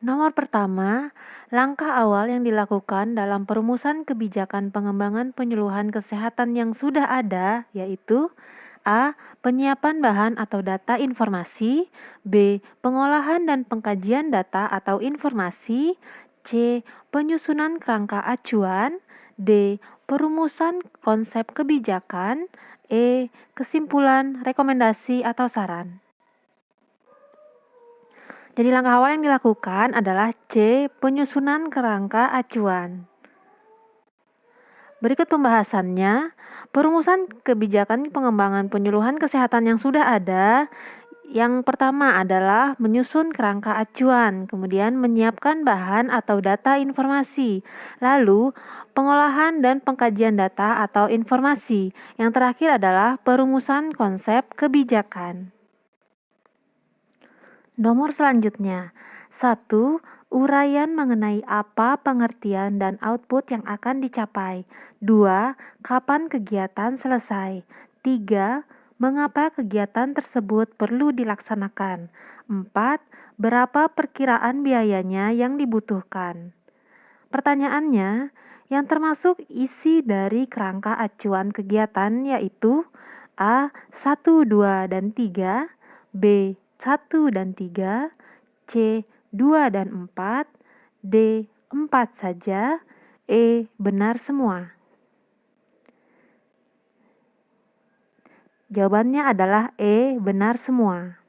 Nomor pertama, langkah awal yang dilakukan dalam perumusan kebijakan pengembangan penyuluhan kesehatan yang sudah ada, yaitu A. Penyiapan bahan atau data informasi. B. Pengolahan dan pengkajian data atau informasi. C. Penyusunan kerangka acuan. D. Perumusan konsep kebijakan. E. Kesimpulan, rekomendasi, atau saran. Jadi langkah awal yang dilakukan adalah C. Penyusunan kerangka acuan. Berikut pembahasannya. Perumusan kebijakan pengembangan penyuluhan kesehatan yang sudah ada. Yang pertama adalah menyusun kerangka acuan, kemudian menyiapkan bahan atau data informasi, lalu pengolahan dan pengkajian data atau informasi. Yang terakhir adalah perumusan konsep kebijakan. Nomor selanjutnya, 1. Uraian mengenai apa pengertian dan output yang akan dicapai. 2. Kapan kegiatan selesai. 3. Mengapa kegiatan tersebut perlu dilaksanakan. 4. Berapa perkiraan biayanya yang dibutuhkan. Pertanyaannya, yang termasuk isi dari kerangka acuan kegiatan yaitu A. 1, 2, dan 3, B. 1 dan 3, C. 2 dan 4, D. 4 saja, E. Benar semua. Jawabannya adalah E. Benar semua.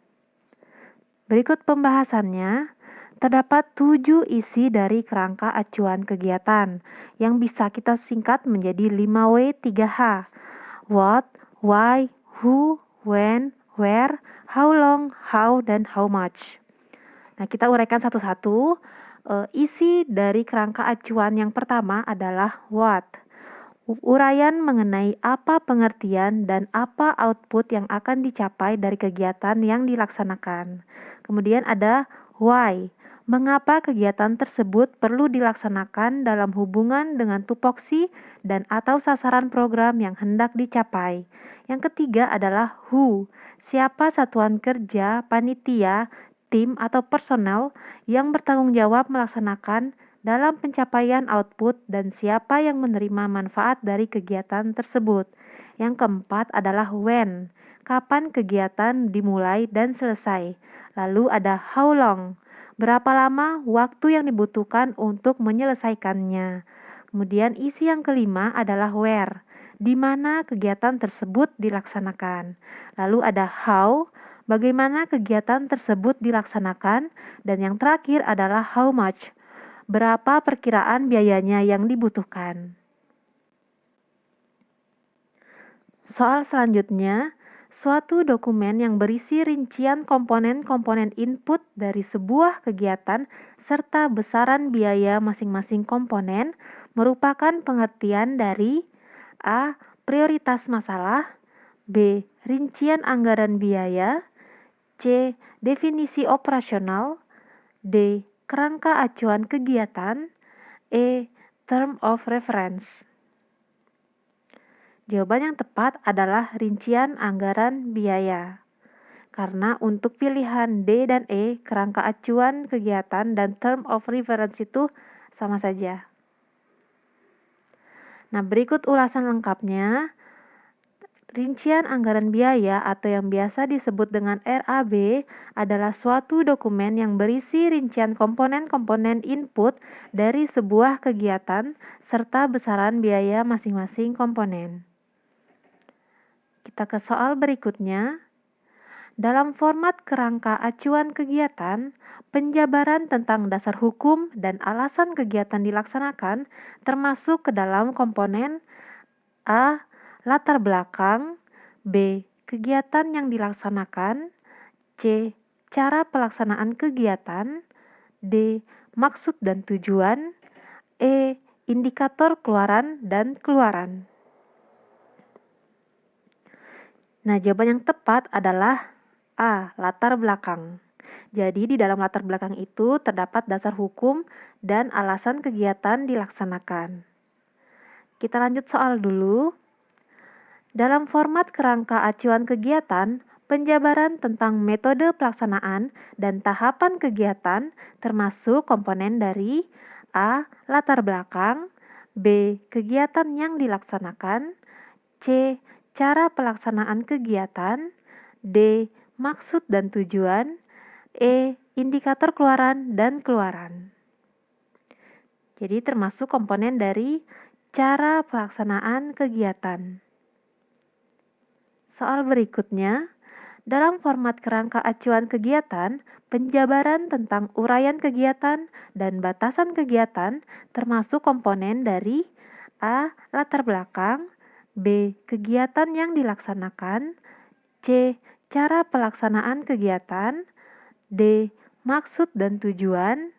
Berikut pembahasannya. Terdapat 7 isi dari kerangka acuan kegiatan yang bisa kita singkat menjadi 5W 3H. What, why, who, when, where, how long, how, dan how much. Nah, kita uraikan satu-satu. Isi dari kerangka acuan yang pertama adalah what. Uraian mengenai apa pengertian dan apa output yang akan dicapai dari kegiatan yang dilaksanakan. Kemudian ada why. Mengapa kegiatan tersebut perlu dilaksanakan dalam hubungan dengan tupoksi dan atau sasaran program yang hendak dicapai. Yang ketiga adalah who. Siapa satuan kerja, panitia, tim atau personel yang bertanggung jawab melaksanakan dalam pencapaian output dan siapa yang menerima manfaat dari kegiatan tersebut. Yang keempat adalah when. Kapan kegiatan dimulai dan selesai. Lalu ada how long. Berapa lama waktu yang dibutuhkan untuk menyelesaikannya. Kemudian isi yang kelima adalah where, di mana kegiatan tersebut dilaksanakan. Lalu ada how, bagaimana kegiatan tersebut dilaksanakan. Dan yang terakhir adalah how much, berapa perkiraan biayanya yang dibutuhkan. Soal selanjutnya, suatu dokumen yang berisi rincian komponen-komponen input dari sebuah kegiatan serta besaran biaya masing-masing komponen merupakan pengertian dari A. Prioritas masalah, B. Rincian anggaran biaya, C. Definisi operasional, D. Kerangka acuan kegiatan, E. Term of reference. Jawaban yang tepat adalah rincian anggaran biaya. Karena untuk pilihan D dan E, kerangka acuan kegiatan dan term of reference itu sama saja. Nah, berikut ulasan lengkapnya. Rincian anggaran biaya atau yang biasa disebut dengan RAB adalah suatu dokumen yang berisi rincian komponen-komponen input dari sebuah kegiatan serta besaran biaya masing-masing komponen. Kita ke soal berikutnya. Dalam format kerangka acuan kegiatan, penjabaran tentang dasar hukum dan alasan kegiatan dilaksanakan termasuk ke dalam komponen A. Latar belakang, B. Kegiatan yang dilaksanakan, C. Cara pelaksanaan kegiatan, D. Maksud dan tujuan, E. Indikator keluaran dan keluaran. Nah, jawaban yang tepat adalah A. Latar belakang. Jadi di dalam latar belakang itu terdapat dasar hukum dan alasan kegiatan dilaksanakan. Kita lanjut soal dulu. Dalam format kerangka acuan kegiatan, penjabaran tentang metode pelaksanaan dan tahapan kegiatan termasuk komponen dari A. Latar belakang, B. Kegiatan yang dilaksanakan, C. Cara pelaksanaan kegiatan, D. Maksud dan tujuan, E. Indikator keluaran dan keluaran. Jadi termasuk komponen dari cara pelaksanaan kegiatan. Soal berikutnya, dalam format kerangka acuan kegiatan, penjabaran tentang uraian kegiatan dan batasan kegiatan termasuk komponen dari A. Latar belakang, B. Kegiatan yang dilaksanakan, C. Cara pelaksanaan kegiatan, D. Maksud dan tujuan,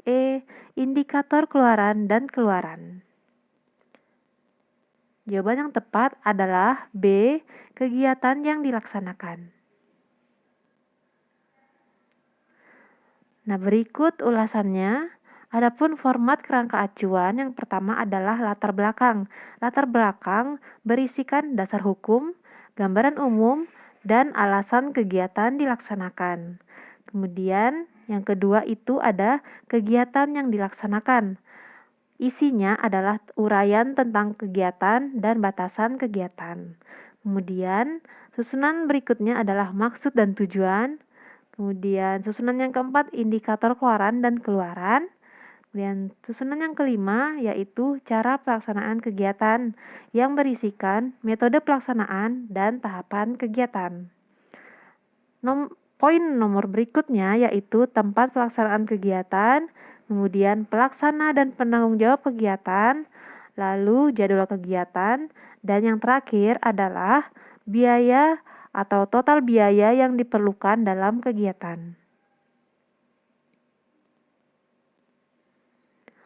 E. Indikator keluaran dan keluaran. Jawaban yang tepat adalah B. Kegiatan yang dilaksanakan. Nah, berikut ulasannya. Adapun format kerangka acuan yang pertama adalah latar belakang. Latar belakang berisikan dasar hukum, gambaran umum, dan alasan kegiatan dilaksanakan. Kemudian yang kedua itu ada kegiatan yang dilaksanakan. Isinya adalah uraian tentang kegiatan dan batasan kegiatan. Kemudian susunan berikutnya adalah maksud dan tujuan. Kemudian susunan yang keempat indikator keluaran dan keluaran. Kemudian susunan yang kelima yaitu cara pelaksanaan kegiatan yang berisikan metode pelaksanaan dan tahapan kegiatan. Poin nomor berikutnya yaitu tempat pelaksanaan kegiatan, kemudian pelaksana dan penanggung jawab kegiatan, lalu jadwal kegiatan, dan yang terakhir adalah biaya atau total biaya yang diperlukan dalam kegiatan.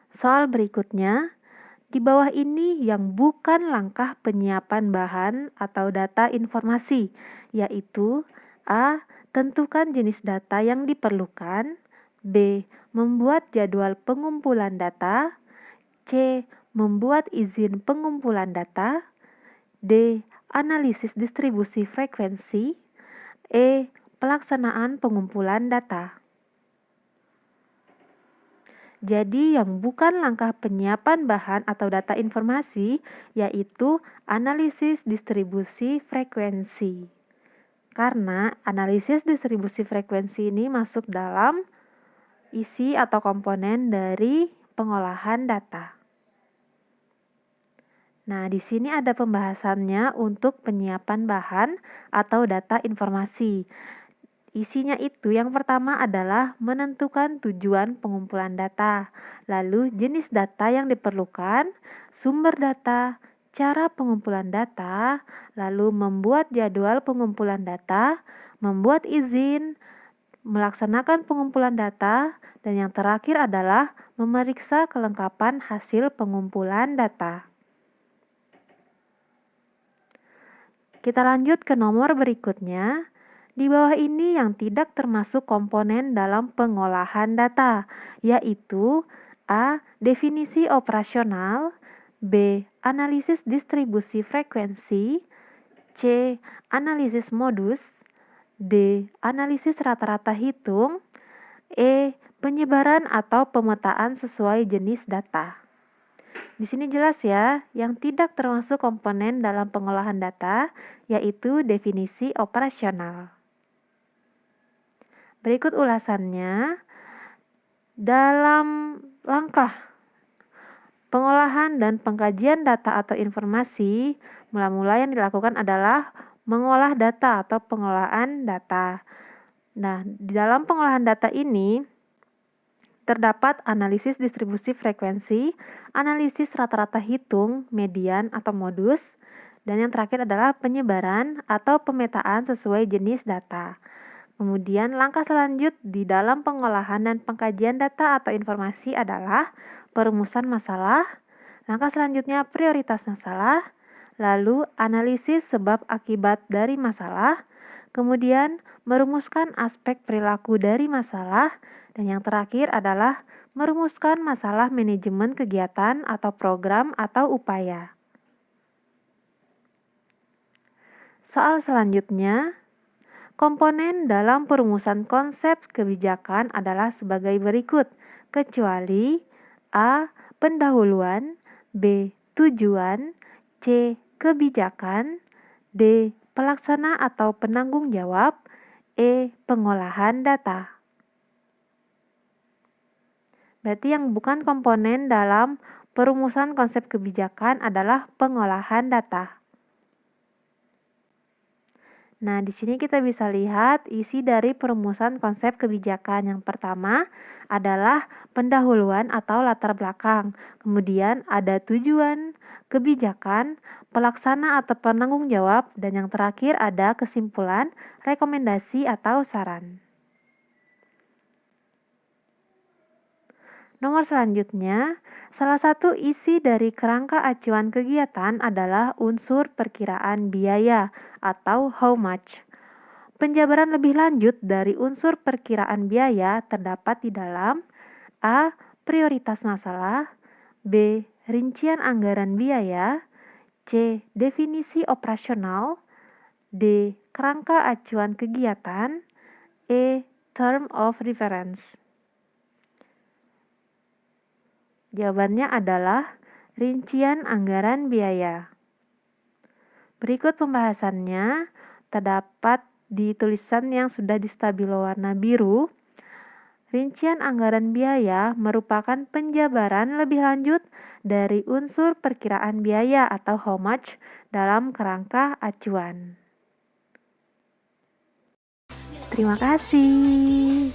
Soal berikutnya, di bawah ini yang bukan langkah penyiapan bahan atau data informasi, yaitu A. Tentukan jenis data yang diperlukan, B. Membuat jadwal pengumpulan data, C. Membuat izin pengumpulan data, D. Analisis distribusi frekuensi, E. Pelaksanaan pengumpulan data. Jadi yang bukan langkah penyiapan bahan atau data informasi yaitu analisis distribusi frekuensi. Karena analisis distribusi frekuensi ini masuk dalam isi atau komponen dari pengolahan data. Nah, di sini ada pembahasannya untuk penyiapan bahan atau data informasi. Isinya itu yang pertama adalah menentukan tujuan pengumpulan data, lalu jenis data yang diperlukan, sumber data, cara pengumpulan data, lalu membuat jadwal pengumpulan data, membuat izin, melaksanakan pengumpulan data, dan yang terakhir adalah memeriksa kelengkapan hasil pengumpulan data. Kita lanjut ke nomor berikutnya. Di bawah ini yang tidak termasuk komponen dalam pengolahan data, yaitu A. Definisi operasional, B. Analisis distribusi frekuensi, C. Analisis modus, D. Analisis rata-rata hitung, E. Penyebaran atau pemetaan sesuai jenis data. Di sini jelas ya, yang tidak termasuk komponen dalam pengolahan data, yaitu definisi operasional. Berikut ulasannya. Dalam langkah pengolahan dan pengkajian data atau informasi, mula-mula yang dilakukan adalah mengolah data atau pengolahan data. Nah, di dalam pengolahan data ini terdapat analisis distribusi frekuensi, analisis rata-rata hitung, median atau modus, dan yang terakhir adalah penyebaran atau pemetaan sesuai jenis data. Kemudian langkah selanjut di dalam pengolahan dan pengkajian data atau informasi adalah perumusan masalah, langkah selanjutnya prioritas masalah, lalu analisis sebab akibat dari masalah, kemudian merumuskan aspek perilaku dari masalah, dan yang terakhir adalah merumuskan masalah manajemen kegiatan atau program atau upaya. Soal selanjutnya, Komponen dalam perumusan konsep kebijakan adalah sebagai berikut, kecuali A. Pendahuluan, B. Tujuan, C. Kebijakan, D. Pelaksana atau penanggung jawab, E. Pengolahan data. Berarti yang bukan komponen dalam perumusan konsep kebijakan adalah pengolahan data. Nah, di sini kita bisa lihat isi dari perumusan konsep kebijakan. Yang pertama adalah pendahuluan atau latar belakang. Kemudian ada tujuan, kebijakan, pelaksana atau penanggung jawab, dan yang terakhir ada kesimpulan, rekomendasi atau saran. Nomor selanjutnya, salah satu isi dari kerangka acuan kegiatan adalah unsur perkiraan biaya atau how much. Penjabaran lebih lanjut dari unsur perkiraan biaya terdapat di dalam A. Prioritas masalah, B. Rincian anggaran biaya, C. Definisi operasional, D. Kerangka acuan kegiatan, E. Term of reference. Jawabannya adalah rincian anggaran biaya. Berikut pembahasannya terdapat di tulisan yang sudah di stabilo warna biru. Rincian anggaran biaya merupakan penjabaran lebih lanjut dari unsur perkiraan biaya atau how much dalam kerangka acuan. Terima kasih.